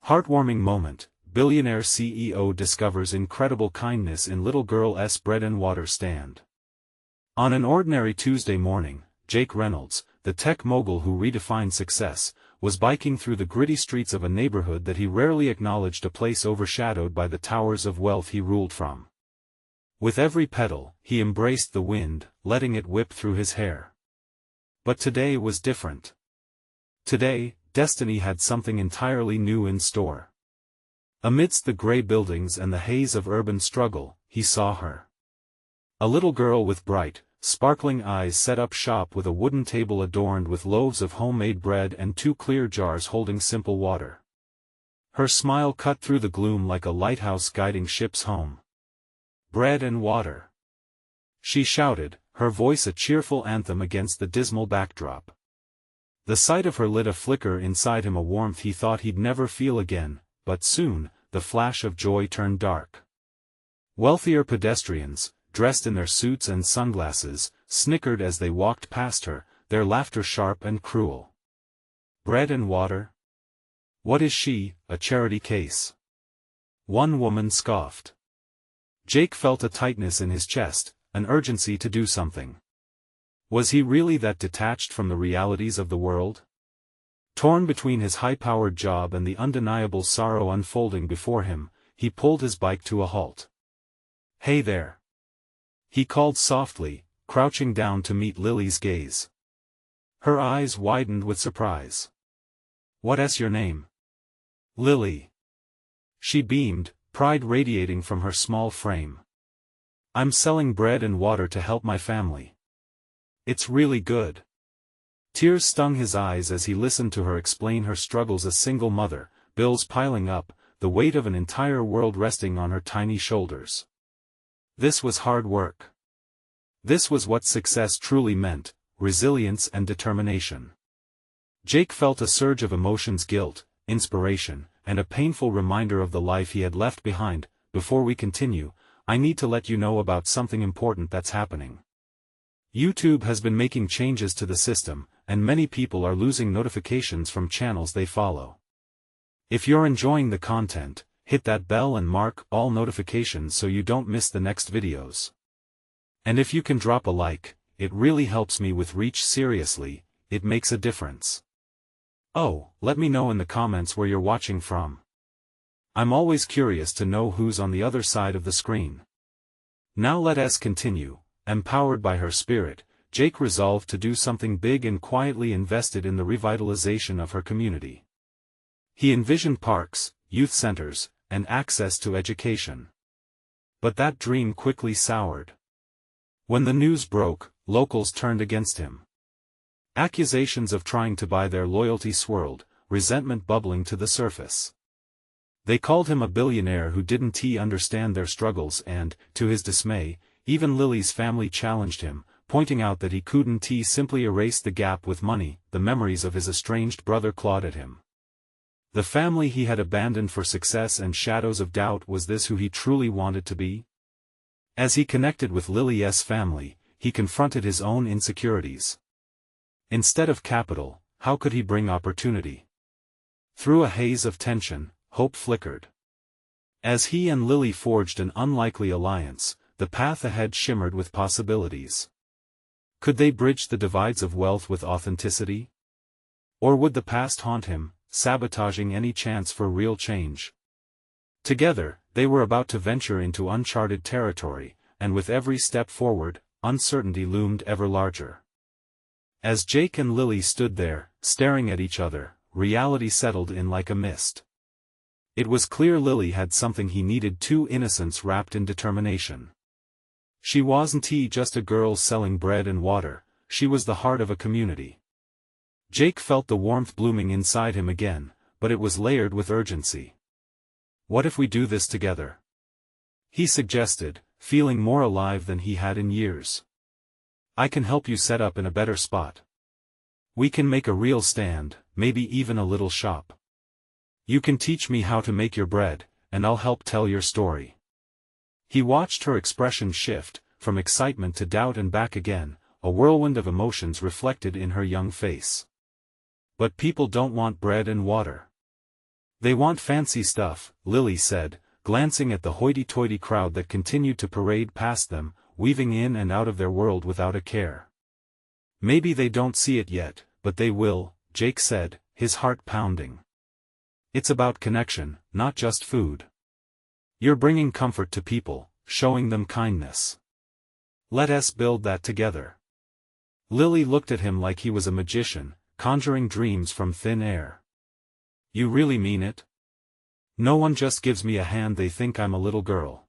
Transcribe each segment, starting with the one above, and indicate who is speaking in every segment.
Speaker 1: Heartwarming moment, billionaire CEO discovers incredible kindness in little girl's bread and water stand. On an ordinary Tuesday morning, Jake Reynolds, the tech mogul who redefined success, was biking through the gritty streets of a neighborhood that he rarely acknowledged, a place overshadowed by the towers of wealth he ruled from. With every pedal, he embraced the wind, letting it whip through his hair. But today was different. Today, destiny had something entirely new in store. Amidst the gray buildings and the haze of urban struggle, he saw her. A little girl with bright, sparkling eyes set up shop with a wooden table adorned with loaves of homemade bread and 2 clear jars holding simple water. Her smile cut through the gloom like a lighthouse guiding ships home. "Bread and water," she shouted, her voice a cheerful anthem against the dismal backdrop. The sight of her lit a flicker inside him, a warmth he thought he'd never feel again, but soon, the flash of joy turned dark. Wealthier pedestrians, dressed in their suits and sunglasses, snickered as they walked past her, their laughter sharp and cruel. Bread and water? What is she, a charity case? One woman scoffed. Jake felt a tightness in his chest, an urgency to do something. Was he really that detached from the realities of the world? Torn between his high-powered job and the undeniable sorrow unfolding before him, he pulled his bike to a halt. "Hey there," he called softly, crouching down to meet Lily's gaze. Her eyes widened with surprise. "What's your name?" "Lily." She beamed, pride radiating from her small frame. "I'm selling bread and water to help my family. It's really good." Tears stung his eyes as he listened to her explain her struggles, a single mother, bills piling up, the weight of an entire world resting on her tiny shoulders. This was hard work. This was what success truly meant, resilience and determination. Jake felt a surge of emotions: guilt, inspiration, and a painful reminder of the life he had left behind. "Before we continue, I need to let you know about something important that's happening. YouTube has been making changes to the system, and many people are losing notifications from channels they follow. If you're enjoying the content, hit that bell and mark all notifications so you don't miss the next videos. And if you can drop a like, it really helps me with reach. Seriously, it makes a difference. Oh, let me know in the comments where you're watching from. I'm always curious to know who's on the other side of the screen." Now let us continue. Empowered by her spirit, Jake resolved to do something big and quietly invested in the revitalization of her community. He envisioned parks, youth centers, and access to education. But that dream quickly soured. When the news broke, locals turned against him. Accusations of trying to buy their loyalty swirled, resentment bubbling to the surface. They called him a billionaire who didn't understand their struggles, and, to his dismay, even Lily's family challenged him, pointing out that he couldn't simply erase the gap with money. The memories of his estranged brother clawed at him. The family he had abandoned for success and shadows of doubt. Was this who he truly wanted to be? As he connected with Lily's family, he confronted his own insecurities. Instead of capital, how could he bring opportunity? Through a haze of tension, hope flickered. As he and Lily forged an unlikely alliance, the path ahead shimmered with possibilities. Could they bridge the divides of wealth with authenticity? Or would the past haunt him, sabotaging any chance for real change? Together, they were about to venture into uncharted territory, and with every step forward, uncertainty loomed ever larger. As Jake and Lily stood there, staring at each other, reality settled in like a mist. It was clear Lily had something he needed: 2 innocence wrapped in determination. She wasn't just a girl selling bread and water, she was the heart of a community. Jake felt the warmth blooming inside him again, but it was layered with urgency. "What if we do this together?" he suggested, feeling more alive than he had in years. "I can help you set up in a better spot. We can make a real stand, maybe even a little shop. You can teach me how to make your bread, and I'll help tell your story." He watched her expression shift, from excitement to doubt and back again, a whirlwind of emotions reflected in her young face. "But people don't want bread and water. They want fancy stuff, Lily said, glancing at the hoity-toity crowd that continued to parade past them, weaving in and out of their world without a care. Maybe they don't see it yet, but they will, Jake said, his heart pounding. It's about connection, not just food. You're bringing comfort to people, showing them kindness. Let us build that together. Lily looked at him like he was a magician, conjuring dreams from thin air. You really mean it? No one just gives me a hand, they think I'm a little girl.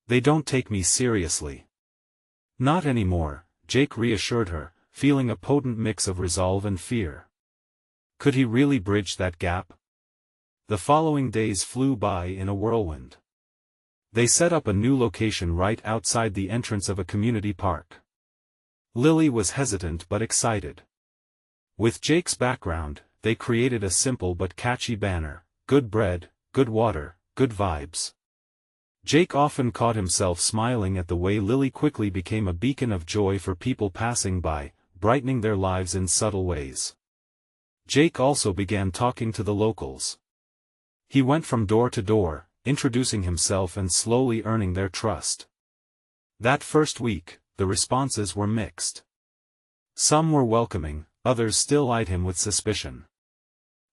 Speaker 1: They don't take me seriously. Not anymore, Jake reassured her, feeling a potent mix of resolve and fear. Could he really bridge that gap? The following days flew by in a whirlwind. They set up a new location right outside the entrance of a community park. Lily was hesitant but excited. With Jake's background, they created a simple but catchy banner: good bread, good water, good vibes. Jake often caught himself smiling at the way Lily quickly became a beacon of joy for people passing by, brightening their lives in subtle ways. Jake also began talking to the locals. He went from door to door, introducing himself and slowly earning their trust. That first week, the responses were mixed. Some were welcoming, others still eyed him with suspicion.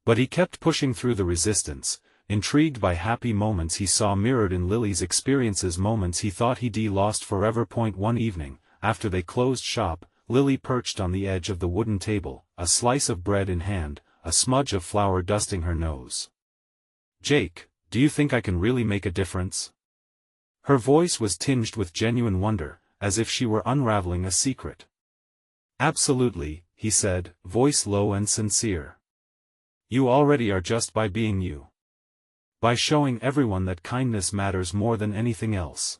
Speaker 1: But he kept pushing through the resistance, intrigued by happy moments he saw mirrored in Lily's experiences, moments he thought he'd lost forever. One evening, after they closed shop, Lily perched on the edge of the wooden table, a slice of bread in hand, a smudge of flour dusting her nose. Jake, do you think I can really make a difference? Her voice was tinged with genuine wonder, as if she were unraveling a secret. Absolutely, he said, voice low and sincere. You already are, just by being you. By showing everyone that kindness matters more than anything else.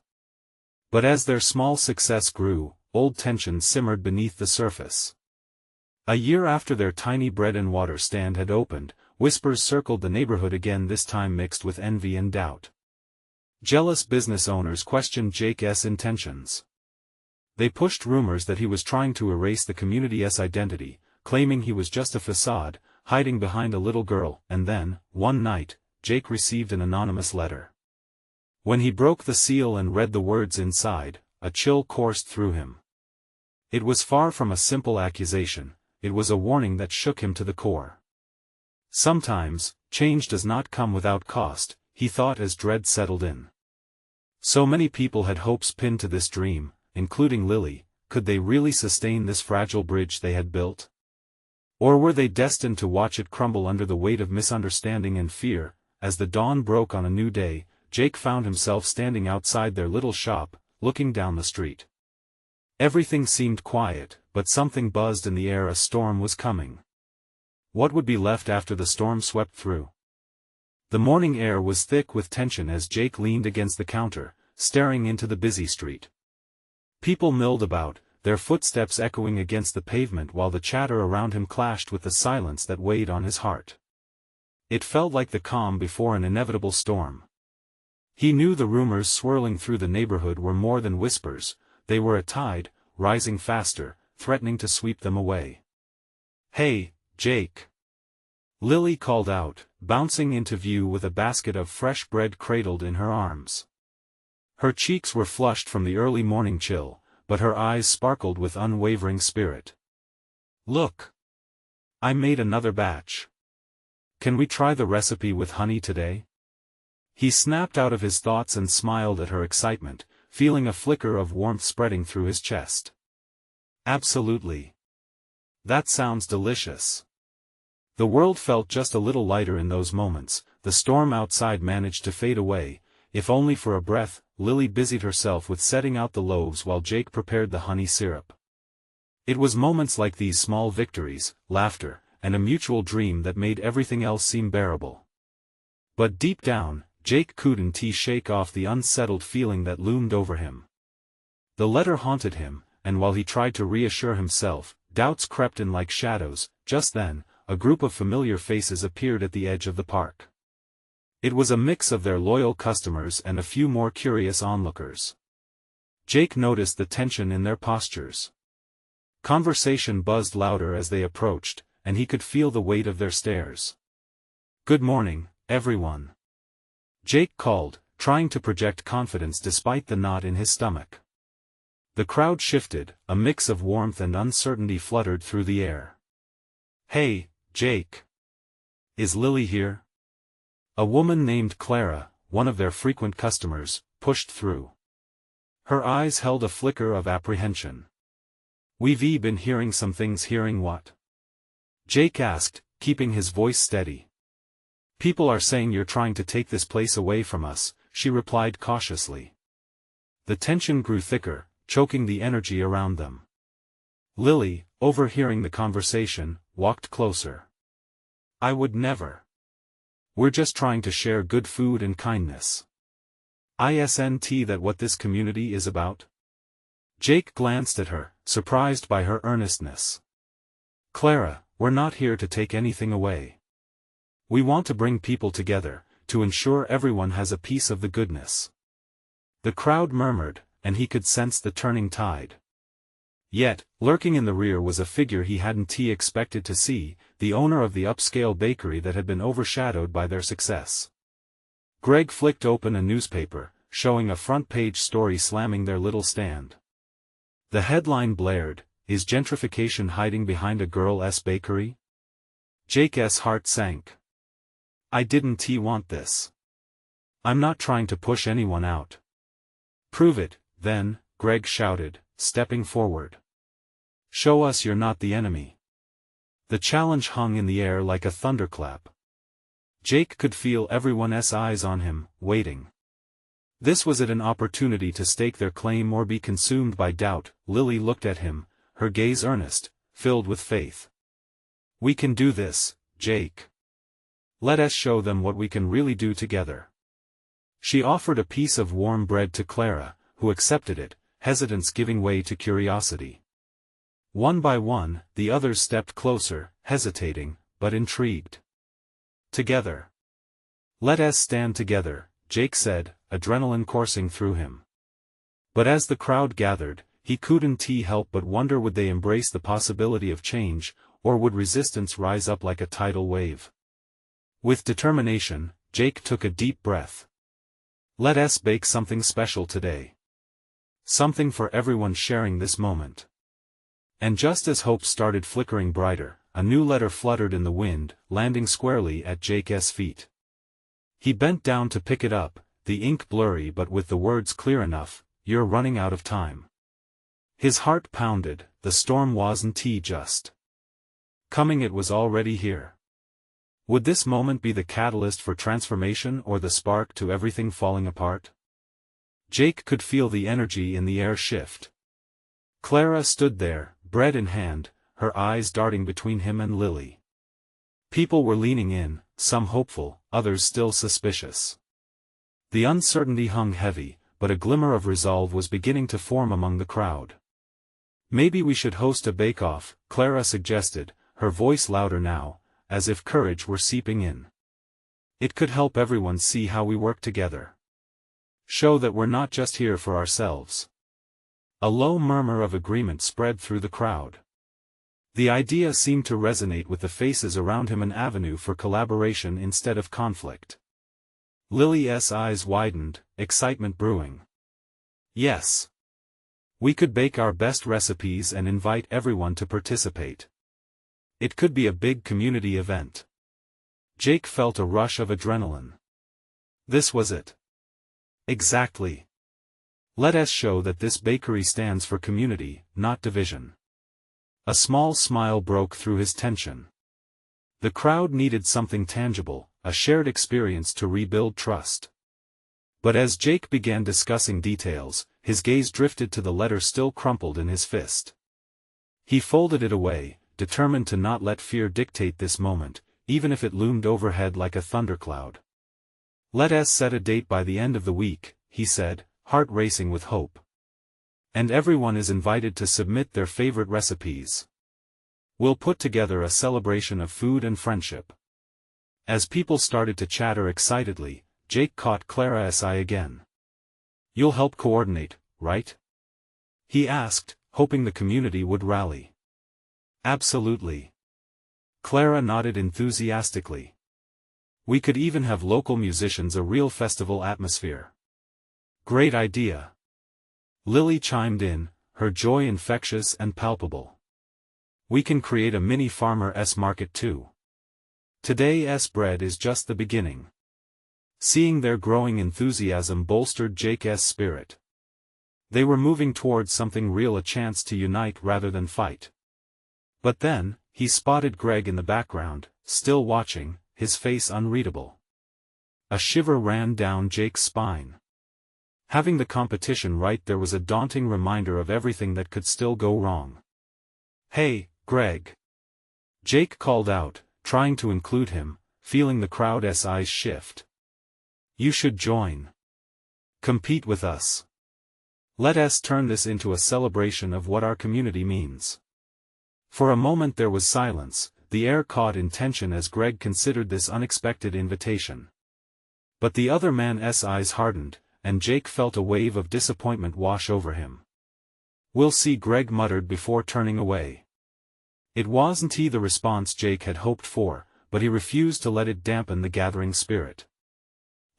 Speaker 1: But as their small success grew, old tensions simmered beneath the surface. A year after their tiny bread and water stand had opened, whispers circled the neighborhood again, this time mixed with envy and doubt. Jealous business owners questioned Jake's intentions. They pushed rumors that he was trying to erase the community's identity, claiming he was just a facade, hiding behind a little girl. And then, one night, Jake received an anonymous letter. When he broke the seal and read the words inside, a chill coursed through him. It was far from a simple accusation, it was a warning that shook him to the core. Sometimes, change does not come without cost, he thought as dread settled in. So many people had hopes pinned to this dream, including Lily. Could they really sustain this fragile bridge they had built? Or were they destined to watch it crumble under the weight of misunderstanding and fear? As the dawn broke on a new day, Jake found himself standing outside their little shop, looking down the street. Everything seemed quiet, but something buzzed in the air. A storm was coming. What would be left after the storm swept through? The morning air was thick with tension as Jake leaned against the counter, staring into the busy street. People milled about, their footsteps echoing against the pavement while the chatter around him clashed with the silence that weighed on his heart. It felt like the calm before an inevitable storm. He knew the rumors swirling through the neighborhood were more than whispers, they were a tide, rising faster, threatening to sweep them away. Hey, Jake! Lily called out, bouncing into view with a basket of fresh bread cradled in her arms. Her cheeks were flushed from the early morning chill, but her eyes sparkled with unwavering spirit. Look! I made another batch. Can we try the recipe with honey today? He snapped out of his thoughts and smiled at her excitement, feeling a flicker of warmth spreading through his chest. Absolutely. That sounds delicious. The world felt just a little lighter in those moments. The storm outside managed to fade away, if only for a breath. Lily busied herself with setting out the loaves while Jake prepared the honey syrup. It was moments like these, small victories, laughter, and a mutual dream that made everything else seem bearable. But deep down, Jake couldn't shake off the unsettled feeling that loomed over him. The letter haunted him, and while he tried to reassure himself, doubts crept in like shadows. Just then, a group of familiar faces appeared at the edge of the park. It was a mix of their loyal customers and a few more curious onlookers. Jake noticed the tension in their postures. Conversation buzzed louder as they approached, and he could feel the weight of their stares. "Good morning, everyone," Jake called, trying to project confidence despite the knot in his stomach. The crowd shifted, a mix of warmth and uncertainty fluttered through the air. "Hey, Jake. Is Lily here?" A woman named Clara, one of their frequent customers, pushed through. Her eyes held a flicker of apprehension. "We've been hearing some things." "Hearing what?" Jake asked, keeping his voice steady. "People are saying you're trying to take this place away from us," she replied cautiously. The tension grew thicker, choking the energy around them. Lily, overhearing the conversation, walked closer. "I would never. We're just trying to share good food and kindness. Isn't that what this community is about?" Jake glanced at her, surprised by her earnestness. "Clara, we're not here to take anything away. We want to bring people together, to ensure everyone has a piece of the goodness." The crowd murmured, and he could sense the turning tide. Yet, lurking in the rear was a figure he hadn't expected to see, the owner of the upscale bakery that had been overshadowed by their success. Greg flicked open a newspaper, showing a front-page story slamming their little stand. The headline blared, "Is gentrification hiding behind a girl's bakery?" Jake's heart sank. "I didn't want this. I'm not trying to push anyone out." "Prove it, then," Greg shouted, stepping forward. "Show us you're not the enemy." The challenge hung in the air like a thunderclap. Jake could feel everyone's eyes on him, waiting. This was an opportunity to stake their claim or be consumed by doubt. Lily looked at him, her gaze earnest, filled with faith. "We can do this, Jake. Let us show them what we can really do together." She offered a piece of warm bread to Clara, who accepted it, hesitance giving way to curiosity. One by one, the others stepped closer, hesitating, but intrigued. "Together. Let us stand together," Jake said, adrenaline coursing through him. But as the crowd gathered, he couldn't help but wonder, would they embrace the possibility of change, or would resistance rise up like a tidal wave? With determination, Jake took a deep breath. "Let us bake something special today. Something for everyone sharing this moment." And just as hope started flickering brighter, a new letter fluttered in the wind, landing squarely at Jake's feet. He bent down to pick it up, the ink blurry but with the words clear enough, "You're running out of time." His heart pounded, the storm wasn't just coming, it was already here. Would this moment be the catalyst for transformation or the spark to everything falling apart? Jake could feel the energy in the air shift. Clara stood there, bread in hand, her eyes darting between him and Lily. People were leaning in, some hopeful, others still suspicious. The uncertainty hung heavy, but a glimmer of resolve was beginning to form among the crowd. "Maybe we should host a bake-off," Clara suggested, her voice louder now, as if courage were seeping in. "It could help everyone see how we work together. Show that we're not just here for ourselves." A low murmur of agreement spread through the crowd. The idea seemed to resonate with the faces around him, an avenue for collaboration instead of conflict. Lily's eyes widened, excitement brewing. "Yes. We could bake our best recipes and invite everyone to participate. It could be a big community event." Jake felt a rush of adrenaline. This was it. Exactly. Let us show that this bakery stands for community, not division. A small smile broke through his tension. The crowd needed something tangible, a shared experience to rebuild trust. But as Jake began discussing details, his gaze drifted to the letter still crumpled in his fist. He folded it away, determined to not let fear dictate this moment, even if it loomed overhead like a thundercloud. "Let us set a date by the end of the week," he said, heart racing with hope. "And everyone is invited to submit their favorite recipes. We'll put together a celebration of food and friendship." As people started to chatter excitedly, Jake caught Clara's eye again. "You'll help coordinate, right?" he asked, hoping the community would rally. "Absolutely." Clara nodded enthusiastically. We could even have local musicians, a real festival atmosphere. Great idea. Lily chimed in, her joy infectious and palpable. We can create a mini farmer's market too. Today's bread is just the beginning. Seeing their growing enthusiasm bolstered Jake's spirit. They were moving towards something real, a chance to unite rather than fight. But then, he spotted Greg in the background, still watching, his face unreadable. A shiver ran down Jake's spine. Having the competition right there was a daunting reminder of everything that could still go wrong. "Hey, Greg!" Jake called out, trying to include him, feeling the crowd's eyes shift. "You should join. Compete with us. Let us turn this into a celebration of what our community means." For a moment there was silence, the air caught in tension as Greg considered this unexpected invitation. But the other man's eyes hardened, and Jake felt a wave of disappointment wash over him. "We'll see," Greg muttered before turning away. It wasn't the response Jake had hoped for, but he refused to let it dampen the gathering spirit.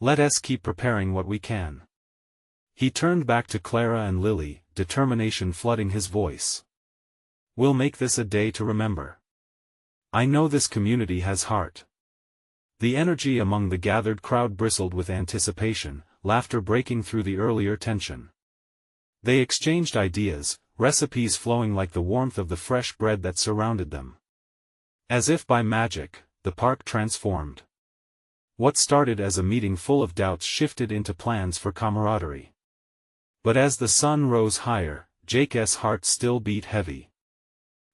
Speaker 1: "Let us keep preparing what we can." He turned back to Clara and Lily, determination flooding his voice. "We'll make this a day to remember. I know this community has heart." The energy among the gathered crowd bristled with anticipation, laughter breaking through the earlier tension. They exchanged ideas, recipes flowing like the warmth of the fresh bread that surrounded them. As if by magic, the park transformed. What started as a meeting full of doubts shifted into plans for camaraderie. But as the sun rose higher, Jake's heart still beat heavy.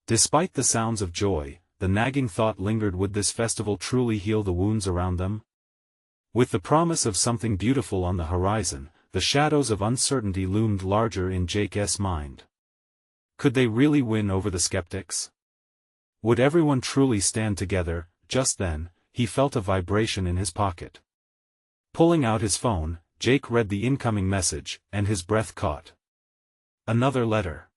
Speaker 1: Despite the sounds of joy, the nagging thought lingered: would this festival truly heal the wounds around them? With the promise of something beautiful on the horizon, the shadows of uncertainty loomed larger in Jake's mind. Could they really win over the skeptics? Would everyone truly stand together? Just then, he felt a vibration in his pocket. Pulling out his phone, Jake read the incoming message, and his breath caught. Another letter.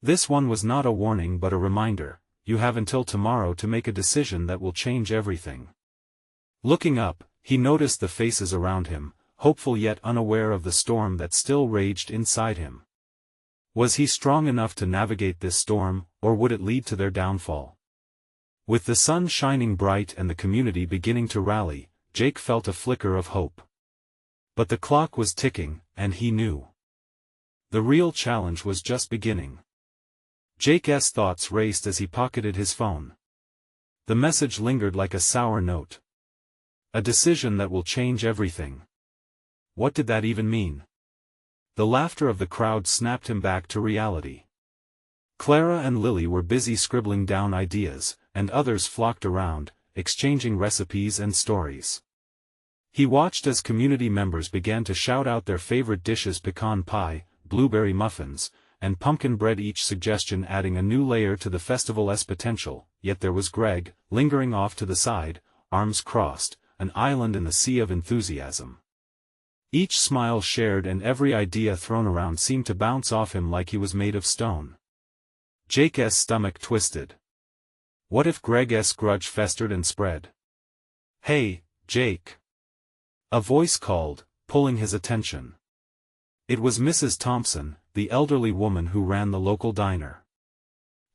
Speaker 1: This one was not a warning but a reminder: you have until tomorrow to make a decision that will change everything. Looking up, he noticed the faces around him, hopeful yet unaware of the storm that still raged inside him. Was he strong enough to navigate this storm, or would it lead to their downfall? With the sun shining bright and the community beginning to rally, Jake felt a flicker of hope. But the clock was ticking, and he knew the real challenge was just beginning. Jake's thoughts raced as he pocketed his phone. The message lingered like a sour note. A decision that will change everything. What did that even mean? The laughter of the crowd snapped him back to reality. Clara and Lily were busy scribbling down ideas, and others flocked around, exchanging recipes and stories. He watched as community members began to shout out their favorite dishes: pecan pie, blueberry muffins, and pumpkin bread, each suggestion adding a new layer to the festival's potential. Yet there was Greg, lingering off to the side, arms crossed, an island in the sea of enthusiasm. Each smile shared and every idea thrown around seemed to bounce off him like he was made of stone. Jake's stomach twisted. What if Greg's grudge festered and spread? "Hey, Jake!" A voice called, pulling his attention. It was Mrs. Thompson, the elderly woman who ran the local diner.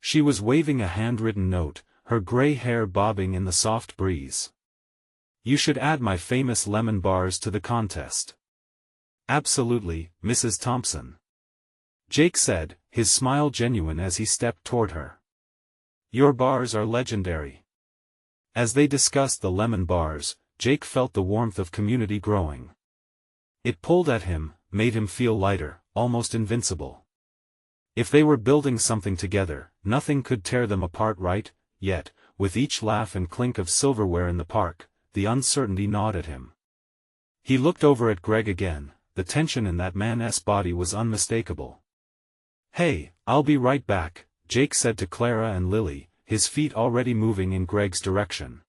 Speaker 1: She was waving a handwritten note, her gray hair bobbing in the soft breeze. "You should add my famous lemon bars to the contest." "Absolutely, Mrs. Thompson," Jake said, his smile genuine as he stepped toward her. "Your bars are legendary." As they discussed the lemon bars, Jake felt the warmth of community growing. It pulled at him, made him feel lighter, almost invincible. If they were building something together, nothing could tear them apart, right? Yet, with each laugh and clink of silverware in the park, the uncertainty gnawed at him. He looked over at Greg again. The tension in that man's body was unmistakable. "Hey, I'll be right back," Jake said to Clara and Lily, his feet already moving in Greg's direction.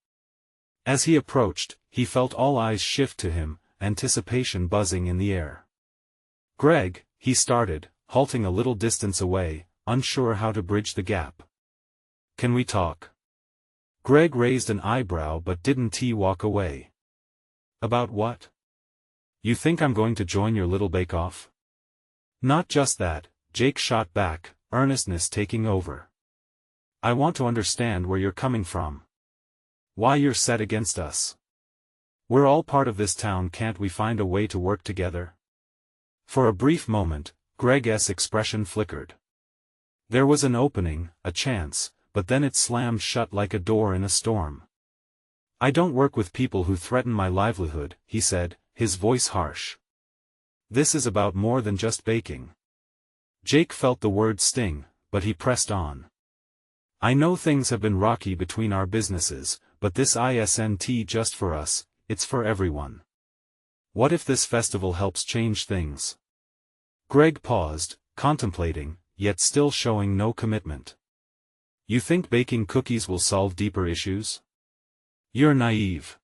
Speaker 1: As he approached, he felt all eyes shift to him, anticipation buzzing in the air. "Greg," he started, halting a little distance away, unsure how to bridge the gap. "Can we talk?" Greg raised an eyebrow but didn't walk away. About what? You think I'm going to join your little bake-off? Not just that, Jake shot back, earnestness taking over. I want to understand where you're coming from. Why you're set against us. We're all part of this town, can't we find a way to work together? For a brief moment, Greg's expression flickered. There was an opening, a chance, but then it slammed shut like a door in a storm. I don't work with people who threaten my livelihood, he said, his voice harsh. This is about more than just baking. Jake felt the word sting, but he pressed on. I know things have been rocky between our businesses, but this isn't just for us, it's for everyone. What if this festival helps change things? Greg paused, contemplating, yet still showing no commitment. You think baking cookies will solve deeper issues? You're naive.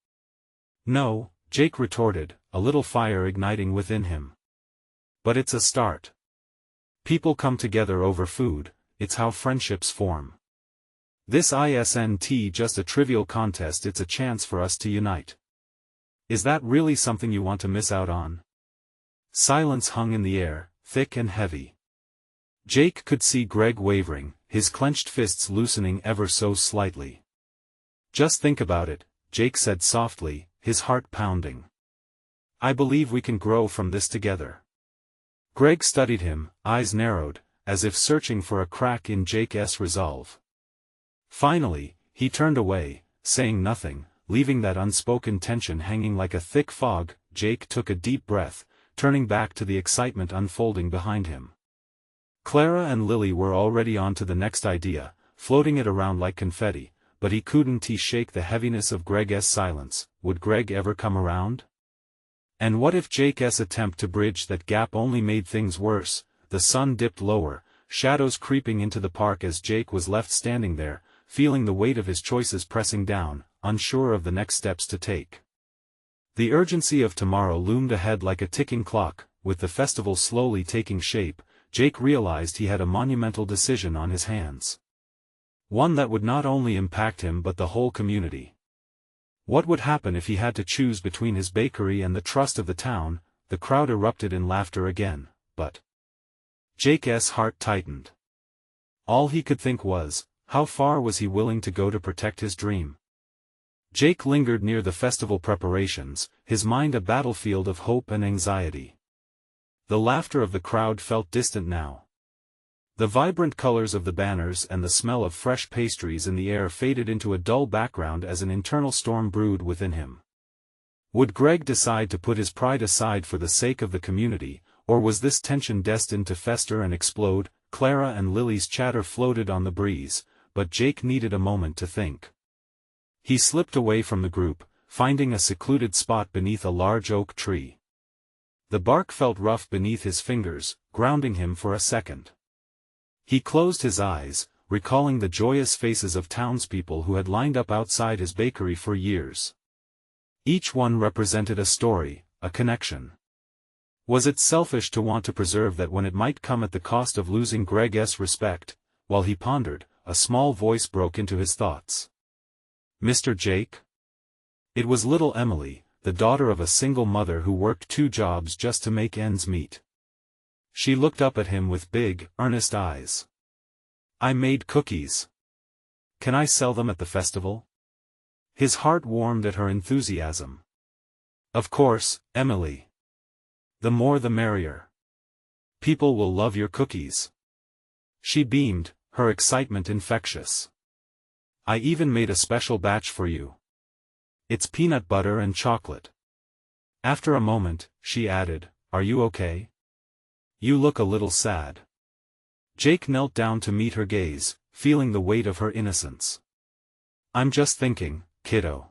Speaker 1: No, Jake retorted, a little fire igniting within him. But it's a start. People come together over food, it's how friendships form. This isn't just a trivial contest, it's a chance for us to unite. Is that really something you want to miss out on? Silence hung in the air, thick and heavy. Jake could see Greg wavering, his clenched fists loosening ever so slightly. Just think about it, Jake said softly, his heart pounding. I believe we can grow from this together. Greg studied him, eyes narrowed, as if searching for a crack in Jake's resolve. Finally, he turned away, saying nothing, leaving that unspoken tension hanging like a thick fog. Jake took a deep breath, turning back to the excitement unfolding behind him. Clara and Lily were already on to the next idea, floating it around like confetti, but he couldn't shake the heaviness of Greg's silence. Would Greg ever come around? And what if Jake's attempt to bridge that gap only made things worse? The sun dipped lower, shadows creeping into the park as Jake was left standing there, feeling the weight of his choices pressing down, unsure of the next steps to take. The urgency of tomorrow loomed ahead like a ticking clock. With the festival slowly taking shape, Jake realized he had a monumental decision on his hands. One that would not only impact him but the whole community. What would happen if he had to choose between his bakery and the trust of the town? The crowd erupted in laughter again, but Jake's heart tightened. All he could think was, how far was he willing to go to protect his dream? Jake lingered near the festival preparations, his mind a battlefield of hope and anxiety. The laughter of the crowd felt distant now. The vibrant colors of the banners and the smell of fresh pastries in the air faded into a dull background as an internal storm brewed within him. Would Greg decide to put his pride aside for the sake of the community, or was this tension destined to fester and explode? Clara and Lily's chatter floated on the breeze, but Jake needed a moment to think. He slipped away from the group, finding a secluded spot beneath a large oak tree. The bark felt rough beneath his fingers, grounding him for a second. He closed his eyes, recalling the joyous faces of townspeople who had lined up outside his bakery for years. Each one represented a story, a connection. Was it selfish to want to preserve that when it might come at the cost of losing Greg's respect? While he pondered, a small voice broke into his thoughts. Mr. Jake? It was little Emily, the daughter of a single mother who worked 2 jobs just to make ends meet. She looked up at him with big, earnest eyes. I made cookies. Can I sell them at the festival? His heart warmed at her enthusiasm. Of course, Emily. The more the merrier. People will love your cookies. She beamed, her excitement infectious. I even made a special batch for you. It's peanut butter and chocolate. After a moment, she added, Are you okay? You look a little sad. Jake knelt down to meet her gaze, feeling the weight of her innocence. I'm just thinking, kiddo.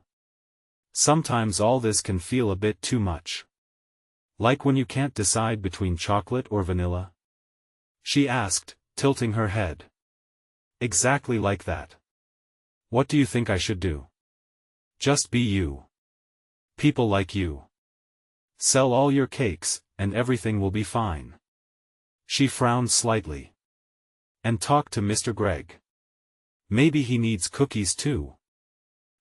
Speaker 1: Sometimes all this can feel a bit too much. Like when you can't decide between chocolate or vanilla? She asked, tilting her head. Exactly like that. What do you think I should do? Just be you. People like you. Sell all your cakes, and everything will be fine. She frowned slightly. And talk to Mr. Greg. Maybe he needs cookies too.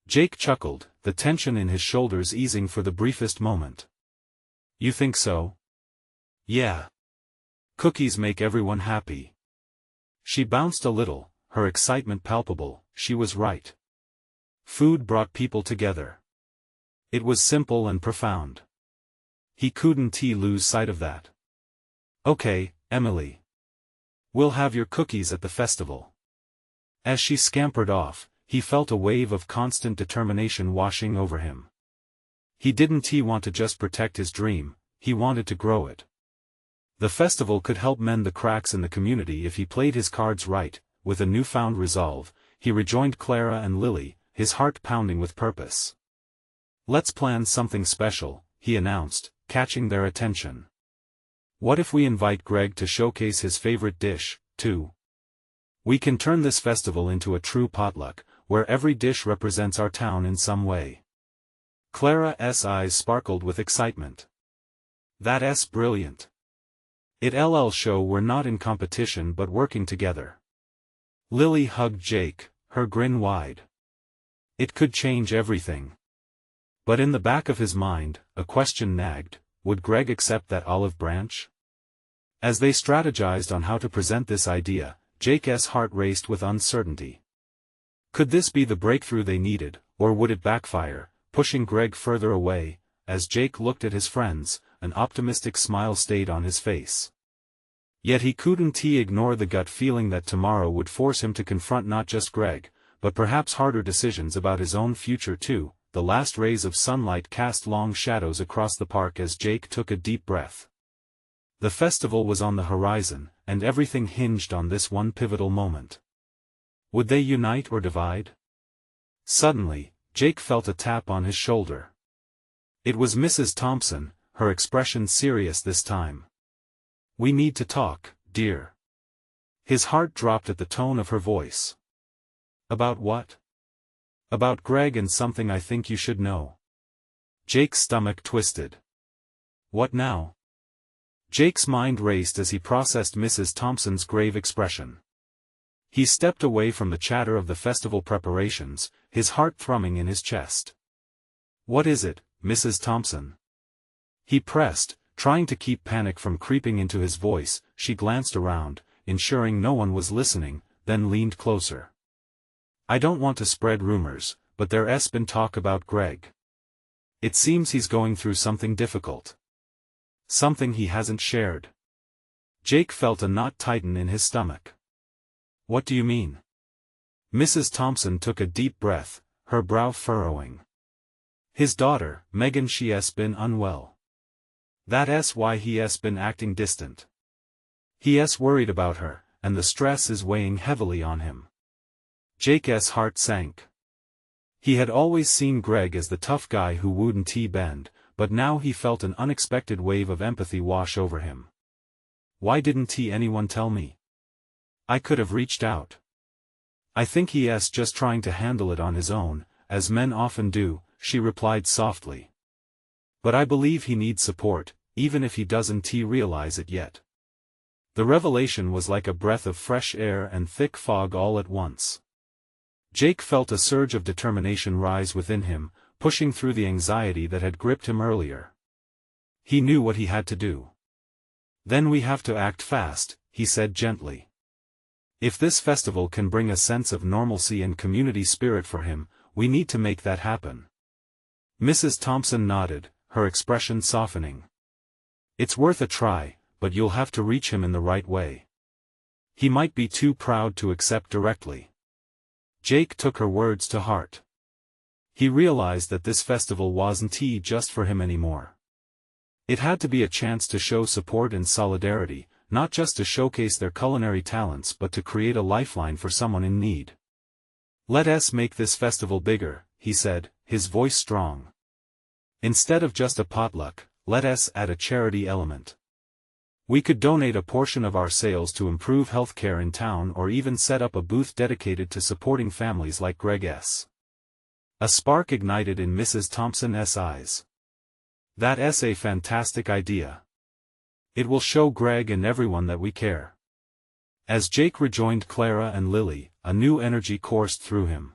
Speaker 1: Jake chuckled, the tension in his shoulders easing for the briefest moment. You think so? Yeah. Cookies make everyone happy. She bounced a little, her excitement palpable. She was right. Food brought people together. It was simple and profound. He couldn't lose sight of that. Okay, Emily. We'll have your cookies at the festival. As she scampered off, he felt a wave of constant determination washing over him. He didn't want to just protect his dream, he wanted to grow it. The festival could help mend the cracks in the community if he played his cards right. With a newfound resolve, he rejoined Clara and Lily, his heart pounding with purpose. Let's plan something special, he announced, catching their attention. What if we invite Greg to showcase his favorite dish, too? We can turn this festival into a true potluck, where every dish represents our town in some way. Clara's eyes sparkled with excitement. That's brilliant. It'll show we're not in competition but working together. Lily hugged Jake, her grin wide. It could change everything. But in the back of his mind, a question nagged, would Greg accept that olive branch? As they strategized on how to present this idea, Jake's heart raced with uncertainty. Could this be the breakthrough they needed, or would it backfire, pushing Greg further away? As Jake looked at his friends, an optimistic smile stayed on his face. Yet he couldn't ignore the gut feeling that tomorrow would force him to confront not just Greg, but perhaps harder decisions about his own future too. The last rays of sunlight cast long shadows across the park as Jake took a deep breath. The festival was on the horizon, and everything hinged on this one pivotal moment. Would they unite or divide? Suddenly, Jake felt a tap on his shoulder. It was Mrs. Thompson, her expression serious this time. We need to talk, dear. His heart dropped at the tone of her voice. About what? About Greg and something I think you should know. Jake's stomach twisted. What now? Jake's mind raced as he processed Mrs. Thompson's grave expression. He stepped away from the chatter of the festival preparations, his heart thrumming in his chest. What is it, Mrs. Thompson? He pressed, trying to keep panic from creeping into his voice. She glanced around, ensuring no one was listening, then leaned closer. I don't want to spread rumors, but there's been talk about Greg. It seems he's going through something difficult. Something he hasn't shared. Jake felt a knot tighten in his stomach. What do you mean? Mrs. Thompson took a deep breath, her brow furrowing. His daughter, Megan, she's been unwell. That's why he's been acting distant. He's worried about her, and the stress is weighing heavily on him. Jake's heart sank. He had always seen Greg as the tough guy who wouldn't bend, but now he felt an unexpected wave of empathy wash over him. Why didn't anyone tell me? I could have reached out. I think he's just trying to handle it on his own, as men often do, she replied softly. But I believe he needs support, even if he doesn't realize it yet. The revelation was like a breath of fresh air and thick fog all at once. Jake felt a surge of determination rise within him, pushing through the anxiety that had gripped him earlier. He knew what he had to do. Then we have to act fast, he said gently. If this festival can bring a sense of normalcy and community spirit for him, we need to make that happen. Mrs. Thompson nodded, her expression softening. It's worth a try, but you'll have to reach him in the right way. He might be too proud to accept directly. Jake took her words to heart. He realized that this festival wasn't just for him anymore. It had to be a chance to show support and solidarity, not just to showcase their culinary talents but to create a lifeline for someone in need. Let's make this festival bigger, he said, his voice strong. Instead of just a potluck, let's add a charity element. We could donate a portion of our sales to improve healthcare in town or even set up a booth dedicated to supporting families like Greg's. A spark ignited in Mrs. Thompson's eyes. That's a fantastic idea. It will show Greg and everyone that we care. As Jake rejoined Clara and Lily, a new energy coursed through him.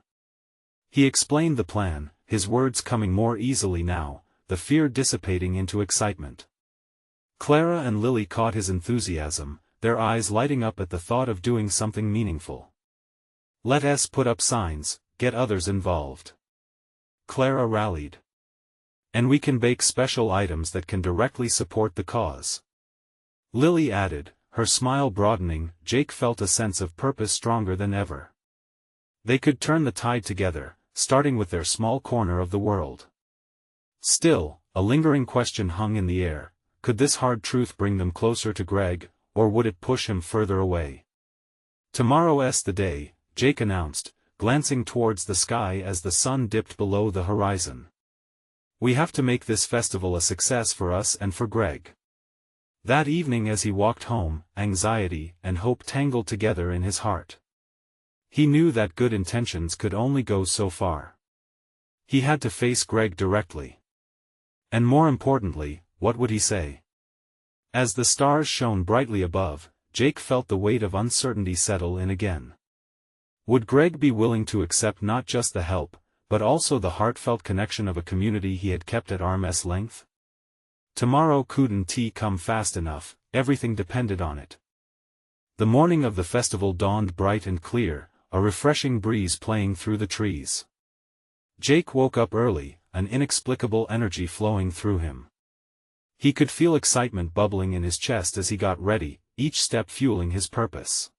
Speaker 1: He explained the plan, his words coming more easily now, the fear dissipating into excitement. Clara and Lily caught his enthusiasm, their eyes lighting up at the thought of doing something meaningful. "Let us put up signs, get others involved," Clara rallied. "And we can bake special items that can directly support the cause," Lily added, her smile broadening. Jake felt a sense of purpose stronger than ever. They could turn the tide together, starting with their small corner of the world. Still, a lingering question hung in the air: could this hard truth bring them closer to Greg, or would it push him further away? "Tomorrow's the day," Jake announced, glancing towards the sky as the sun dipped below the horizon. "We have to make this festival a success for us and for Greg." That evening as he walked home, anxiety and hope tangled together in his heart. He knew that good intentions could only go so far. He had to face Greg directly. And more importantly, what would he say? As the stars shone brightly above, Jake felt the weight of uncertainty settle in again. Would Greg be willing to accept not just the help, but also the heartfelt connection of a community he had kept at arm's length? Tomorrow couldn't come fast enough, everything depended on it. The morning of the festival dawned bright and clear, a refreshing breeze playing through the trees. Jake woke up early, an inexplicable energy flowing through him. He could feel excitement bubbling in his chest as he got ready, each step fueling his purpose.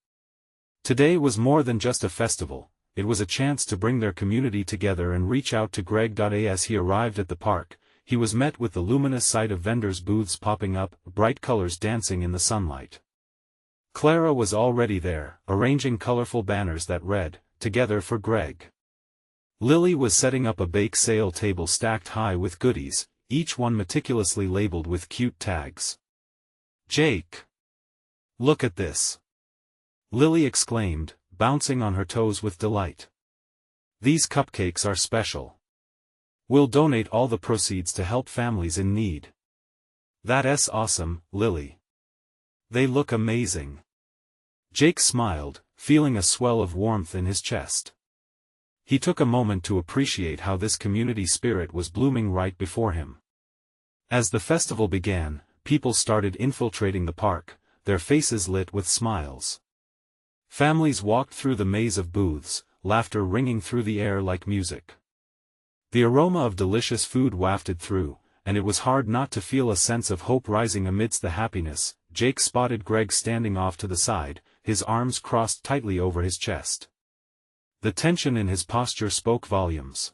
Speaker 1: Today was more than just a festival, it was a chance to bring their community together and reach out to Greg. As he arrived at the park, he was met with the luminous sight of vendors' booths popping up, bright colors dancing in the sunlight. Clara was already there, arranging colorful banners that read, "Together for Greg." Lily was setting up a bake sale table stacked high with goodies, each one meticulously labeled with cute tags. "Jake! Look at this!" Lily exclaimed, bouncing on her toes with delight. "These cupcakes are special. We'll donate all the proceeds to help families in need." "That's awesome, Lily. They look amazing." Jake smiled, feeling a swell of warmth in his chest. He took a moment to appreciate how this community spirit was blooming right before him. As the festival began, people started infiltrating the park, their faces lit with smiles. Families walked through the maze of booths, laughter ringing through the air like music. The aroma of delicious food wafted through, and it was hard not to feel a sense of hope rising amidst the happiness. Jake spotted Greg standing off to the side, his arms crossed tightly over his chest. The tension in his posture spoke volumes.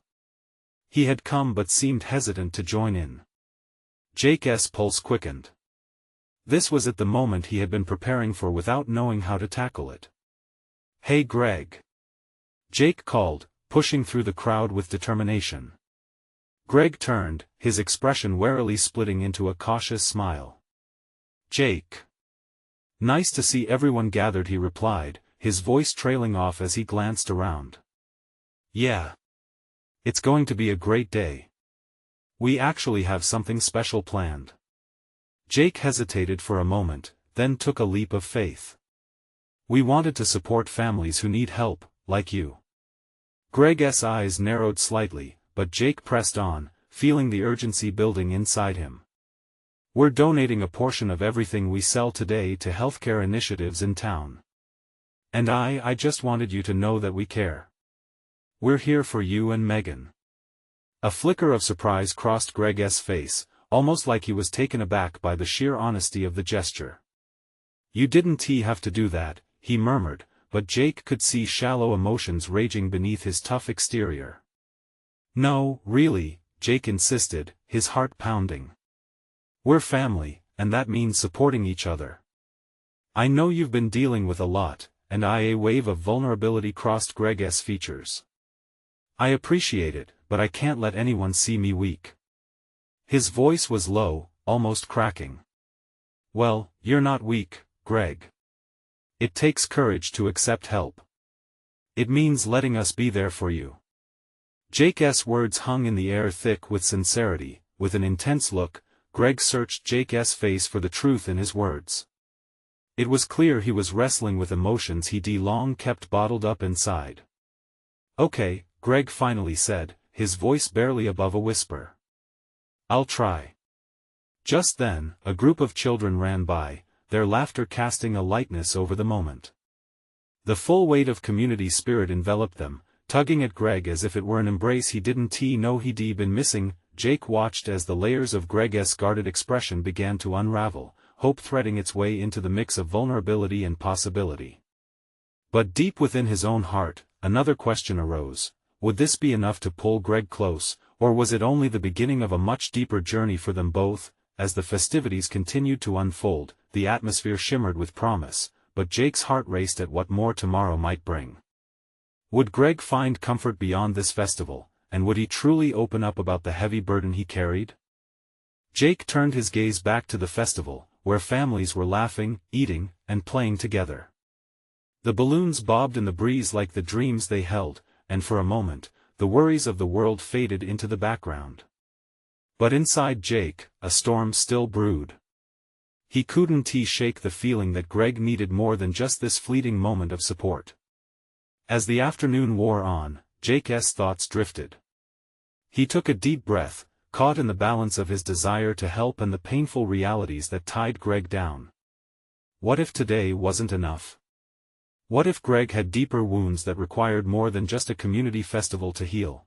Speaker 1: He had come but seemed hesitant to join in. Jake's pulse quickened. This was at the moment he had been preparing for without knowing how to tackle it. "Hey Greg!" Jake called, pushing through the crowd with determination. Greg turned, his expression warily splitting into a cautious smile. "Jake. Nice to see everyone gathered," he replied, his voice trailing off as he glanced around. "Yeah. It's going to be a great day. We actually have something special planned." Jake hesitated for a moment, then took a leap of faith. "We wanted to support families who need help, like you." Greg's eyes narrowed slightly, but Jake pressed on, feeling the urgency building inside him. "We're donating a portion of everything we sell today to healthcare initiatives in town. And I just wanted you to know that we care. We're here for you and Megan." A flicker of surprise crossed Greg's face, almost like he was taken aback by the sheer honesty of the gesture. "You didn't have to do that," he murmured, but Jake could see shallow emotions raging beneath his tough exterior. "No, really," Jake insisted, his heart pounding. "We're family, and that means supporting each other. I know you've been dealing with a lot," and a wave of vulnerability crossed Greg's features. "I appreciate it, but I can't let anyone see me weak." His voice was low, almost cracking. "Well, you're not weak, Greg. It takes courage to accept help. It means letting us be there for you." Jake's words hung in the air thick with sincerity. With an intense look, Greg searched Jake's face for the truth in his words. It was clear he was wrestling with emotions he'd long kept bottled up inside. "Okay, Greg finally said, his voice barely above a whisper. "I'll try." Just then, a group of children ran by, their laughter casting a lightness over the moment. The full weight of community spirit enveloped them, tugging at Greg as if it were an embrace he didn't know he'd been missing. Jake watched as the layers of Greg's guarded expression began to unravel, hope threading its way into the mix of vulnerability and possibility. But deep within his own heart, another question arose. Would this be enough to pull Greg close, or was it only the beginning of a much deeper journey for them both? As the festivities continued to unfold, the atmosphere shimmered with promise, but Jake's heart raced at what more tomorrow might bring. Would Greg find comfort beyond this festival, and would he truly open up about the heavy burden he carried? Jake turned his gaze back to the festival, where families were laughing, eating, and playing together. The balloons bobbed in the breeze like the dreams they held, and for a moment, the worries of the world faded into the background. But inside Jake, a storm still brewed. He couldn't shake the feeling that Greg needed more than just this fleeting moment of support. As the afternoon wore on, Jake's thoughts drifted. He took a deep breath, caught in the balance of his desire to help and the painful realities that tied Greg down. What if today wasn't enough? What if Greg had deeper wounds that required more than just a community festival to heal?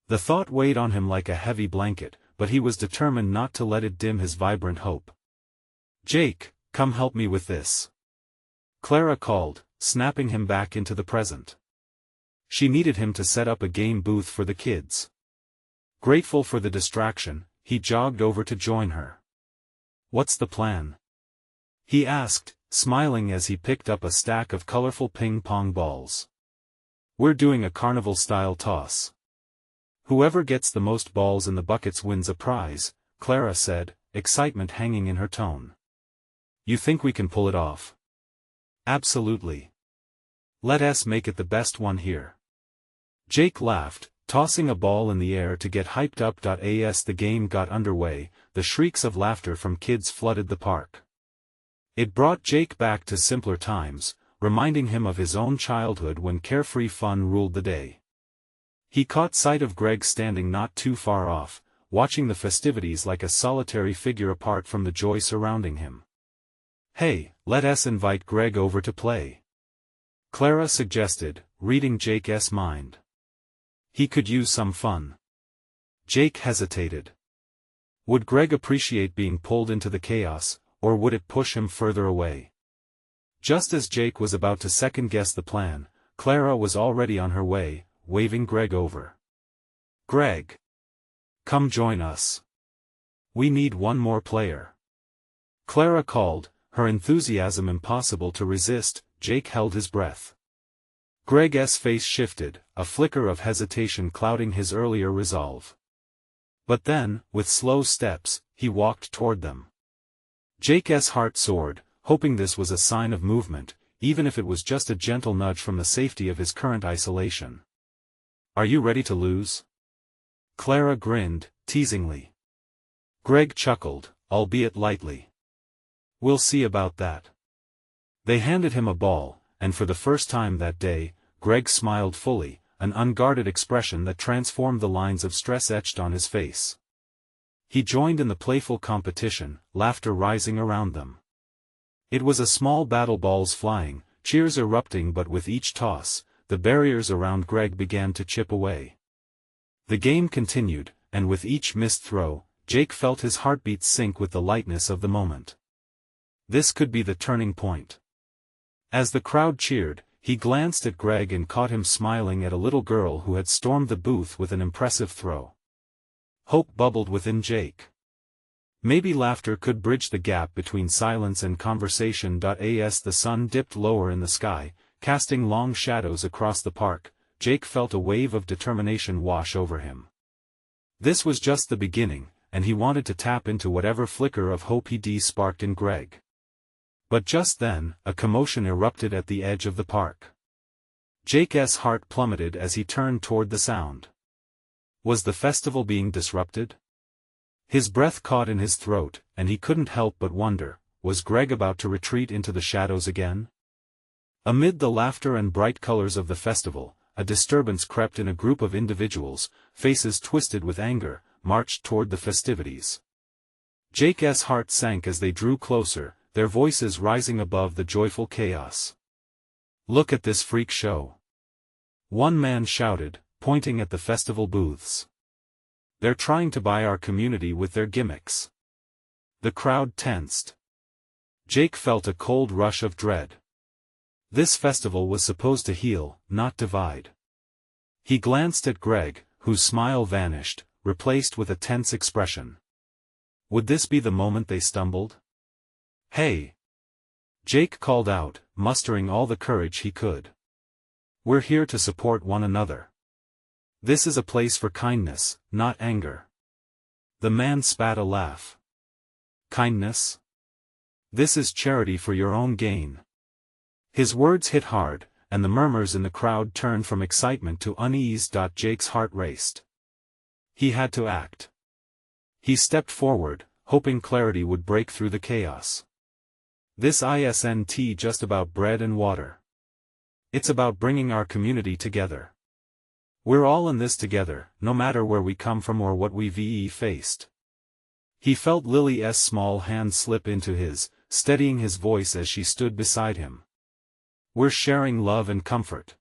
Speaker 1: The thought weighed on him like a heavy blanket, but he was determined not to let it dim his vibrant hope. "Jake, come help me with this," Clara called, snapping him back into the present. She needed him to set up a game booth for the kids. Grateful for the distraction, he jogged over to join her. "What's the plan?" he asked, smiling as he picked up a stack of colorful ping-pong balls. "We're doing a carnival-style toss. Whoever gets the most balls in the buckets wins a prize," Clara said, excitement hanging in her tone. "You think we can pull it off?" "Absolutely. Let us make it the best one here." Jake laughed, tossing a ball in the air to get hyped up. As the game got underway, the shrieks of laughter from kids flooded the park. It brought Jake back to simpler times, reminding him of his own childhood when carefree fun ruled the day. He caught sight of Greg standing not too far off, watching the festivities like a solitary figure apart from the joy surrounding him. "Hey, let us invite Greg over to play," Clara suggested, reading Jake's mind. "He could use some fun." Jake hesitated. Would Greg appreciate being pulled into the chaos, or would it push him further away? Just as Jake was about to second-guess the plan, Clara was already on her way, waving Greg over. "Greg! Come join us. We need one more player," Clara called, her enthusiasm impossible to resist. Jake held his breath. Greg's face shifted, a flicker of hesitation clouding his earlier resolve. But then, with slow steps, he walked toward them. Jake's heart soared, hoping this was a sign of movement, even if it was just a gentle nudge from the safety of his current isolation. "Are you ready to lose?" Clara grinned, teasingly. Greg chuckled, albeit lightly. "We'll see about that." They handed him a ball, and for the first time that day, Greg smiled fully, an unguarded expression that transformed the lines of stress etched on his face. He joined in the playful competition, laughter rising around them. It was a small battle, balls flying, cheers erupting, but with each toss, the barriers around Greg began to chip away. The game continued, and with each missed throw, Jake felt his heartbeat sink with the lightness of the moment. This could be the turning point. As the crowd cheered, he glanced at Greg and caught him smiling at a little girl who had stormed the booth with an impressive throw. Hope bubbled within Jake. Maybe laughter could bridge the gap between silence and conversation. As the sun dipped lower in the sky, casting long shadows across the park, Jake felt a wave of determination wash over him. This was just the beginning, and he wanted to tap into whatever flicker of hope he'd sparked in Greg. But just then, a commotion erupted at the edge of the park. Jake's heart plummeted as he turned toward the sound. Was the festival being disrupted? His breath caught in his throat, and he couldn't help but wonder, was Greg about to retreat into the shadows again? Amid the laughter and bright colors of the festival, a disturbance crept in. A group of individuals, faces twisted with anger, marched toward the festivities. Jake's heart sank as they drew closer, their voices rising above the joyful chaos. "Look at this freak show!" one man shouted, pointing at the festival booths. "They're trying to buy our community with their gimmicks." The crowd tensed. Jake felt a cold rush of dread. This festival was supposed to heal, not divide. He glanced at Greg, whose smile vanished, replaced with a tense expression. Would this be the moment they stumbled? "Hey!" Jake called out, mustering all the courage he could. "We're here to support one another. This is a place for kindness, not anger." The man spat a laugh. "Kindness? This is charity for your own gain." His words hit hard, and the murmurs in the crowd turned from excitement to unease. Jake's heart raced. He had to act. He stepped forward, hoping clarity would break through the chaos. "This isn't just about bread and water. It's about bringing our community together. We're all in this together, no matter where we come from or what we've faced." He felt Lily's small hand slip into his, steadying his voice as she stood beside him. "We're sharing love and comfort,"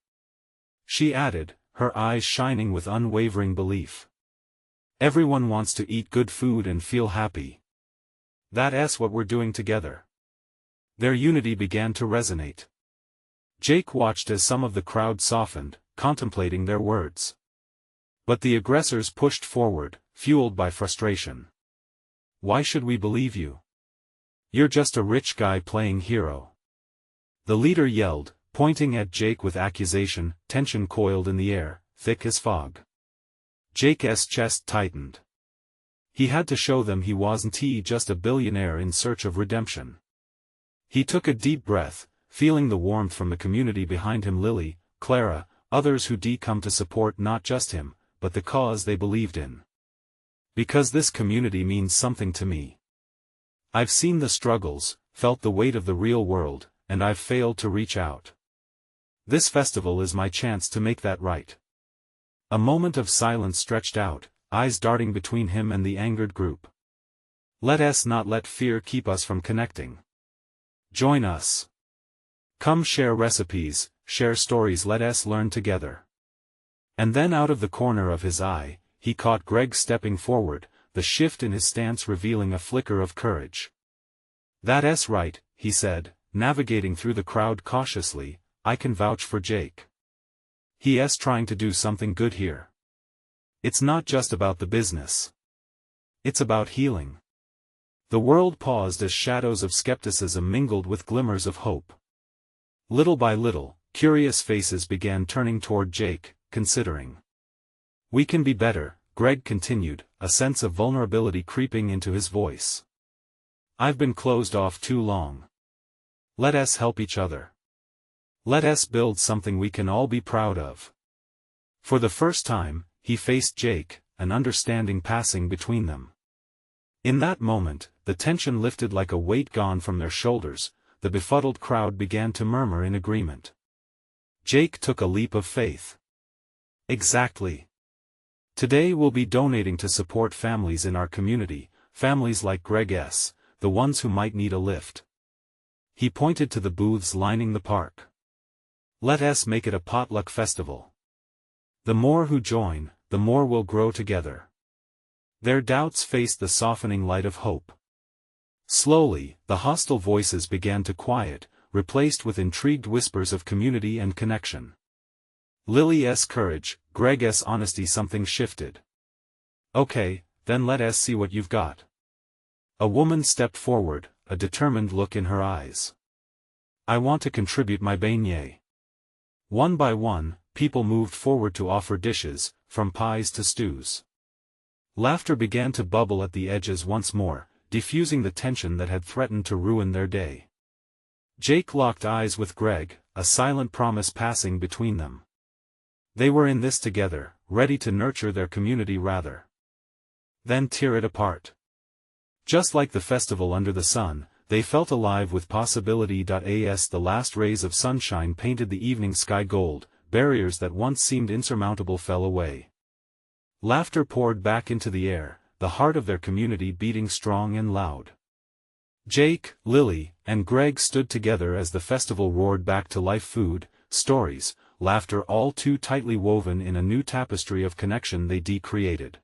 Speaker 1: she added, her eyes shining with unwavering belief. "Everyone wants to eat good food and feel happy. That's what we're doing together." Their unity began to resonate. Jake watched as some of the crowd softened, contemplating their words. But the aggressors pushed forward, fueled by frustration. "Why should we believe you? You're just a rich guy playing hero." The leader yelled, pointing at Jake with accusation. Tension coiled in the air, thick as fog. Jake's chest tightened. He had to show them he wasn't just a billionaire in search of redemption. He took a deep breath, feeling the warmth from the community behind him. Lily, Clara, others who come to support not just him, but the cause they believed in. "Because this community means something to me. I've seen the struggles, felt the weight of the real world, and I've failed to reach out. This festival is my chance to make that right." A moment of silence stretched out, eyes darting between him and the angered group. "Let us not let fear keep us from connecting. Join us. Come share recipes, share stories, let us learn together." And then out of the corner of his eye, he caught Greg stepping forward, the shift in his stance revealing a flicker of courage. "That's right," he said, navigating through the crowd cautiously. "I can vouch for Jake. He's trying to do something good here. It's not just about the business. It's about healing." The world paused as shadows of skepticism mingled with glimmers of hope. Little by little, curious faces began turning toward Jake, considering. "We can be better," Greg continued, a sense of vulnerability creeping into his voice. "I've been closed off too long. Let us help each other. Let us build something we can all be proud of." For the first time, he faced Jake, an understanding passing between them. In that moment, the tension lifted like a weight gone from their shoulders. The befuddled crowd began to murmur in agreement. Jake took a leap of faith. "Exactly. Today we'll be donating to support families in our community, families like Greg's, the ones who might need a lift." He pointed to the booths lining the park. "Let us make it a potluck festival. The more who join, the more we'll grow together." Their doubts faced the softening light of hope. Slowly, the hostile voices began to quiet, replaced with intrigued whispers of community and connection. Lily's courage, Greg's honesty. Something shifted. "Okay, then let us see what you've got." A woman stepped forward, a determined look in her eyes. "I want to contribute my beignet." One by one, people moved forward to offer dishes, from pies to stews. Laughter began to bubble at the edges once more, diffusing the tension that had threatened to ruin their day. Jake locked eyes with Greg, a silent promise passing between them. They were in this together, ready to nurture their community rather than tear it apart. Just like the festival under the sun, they felt alive with possibility. As the last rays of sunshine painted the evening sky gold, barriers that once seemed insurmountable fell away. Laughter poured back into the air, the heart of their community beating strong and loud. Jake, Lily, and Greg stood together as the festival roared back to life, food, stories, laughter, all too tightly woven in a new tapestry of connection they created.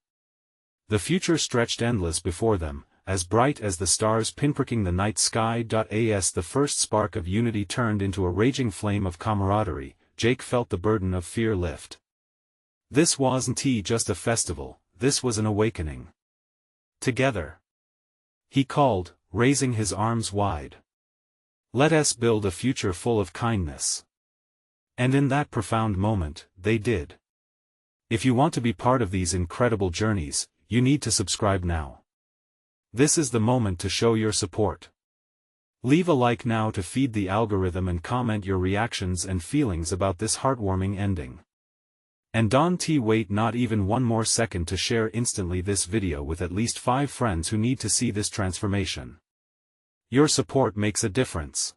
Speaker 1: The future stretched endless before them, as bright as the stars pinpricking the night sky. As the first spark of unity turned into a raging flame of camaraderie, Jake felt the burden of fear lift. This wasn't just a festival, this was an awakening. Together, he called, raising his arms wide. Let us build a future full of kindness. And in that profound moment, they did. If you want to be part of these incredible journeys, you need to subscribe now. This is the moment to show your support. Leave a like now to feed the algorithm and comment your reactions and feelings about this heartwarming ending. And don't wait not even one more second to share instantly this video with at least 5 friends who need to see this transformation. Your support makes a difference.